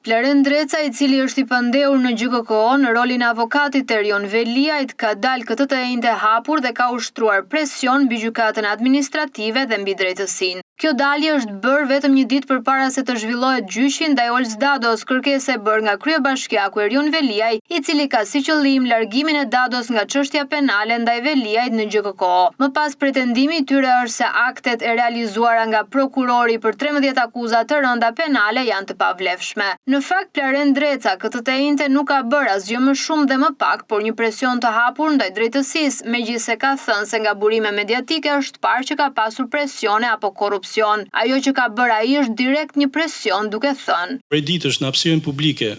Fleren Dreca, i cili është i pandehur në GJKO në rolin e avokatit Erion Veliajt, ka dalë këtë të enjte hapur dhe ka ushtruar presion mbi gjykatën administrative dhe mbi drejtësinë. Kjo dalje është bërë vetëm një ditë përpara se të zhvillohet gjyqi ndaj Olz Dados, kërkesë e bërë nga kryebashkiaku Erion Veliaj, i cili ka si qëllim largimin e Dados nga çështja penale ndaj Veliajt në GJKO. Më pas, pretendimi i tyre është se aktet e realizuara nga prokurori për 13 akuza të rënda penale janë të pavlefshme. Në fakt, Fleren Dreca këtë të enjte nuk ka bërë asgjë më shumë dhe më pak, por një presion të hapur ndaj drejtësisë, megjithse ka thënë se nga burime mediatike është parë që ka pasur presione apo korrupsion. Ajo që ka bërë ai është direkt një presion, duke thënë: Prej ditësh në hapësirën publike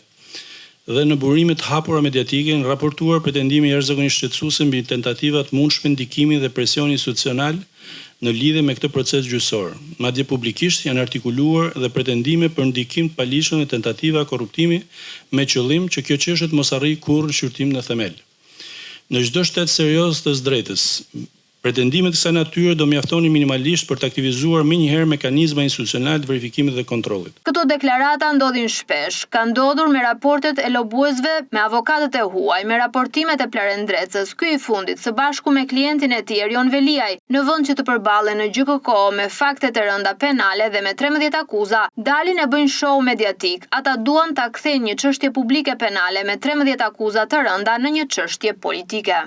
dhe në burimet hapura mediatike në raportuar pretendime jashtëzakonisht shqetësuese mbi tentativat mundshme ndikimi dhe presioni institucional në lidhje me këtë proces gjyqësor. Madje publikisht janë artikuluar dhe pretendime për ndikim të palishëm dhe tentativa korruptimi me qëllim që kjo çështje të mos arrijë kurrë shqyrtim në themel. Në çdo shtet serioz të drejtës, pretendimet e kësaj natyre do mjaftonin minimalisht për të aktivizuar menjëherë mekanizma institucional të verifikimit dhe kontrollit. Këto deklarata ndodhin shpesh. Ka ndodhur me raportet e lobuesve me avokatët e huaj, me raportimet e Fleren Drecës, ky i fundit së bashku me klientin e tij Erion Veliaj, në vend që të përballen në GJKO me fakte të rënda penale dhe me 13 akuza, dalin e bëjnë show mediatik. Ata duan ta kthejnë një çështje publike penale me 13 akuza të rënda në një çështje politike.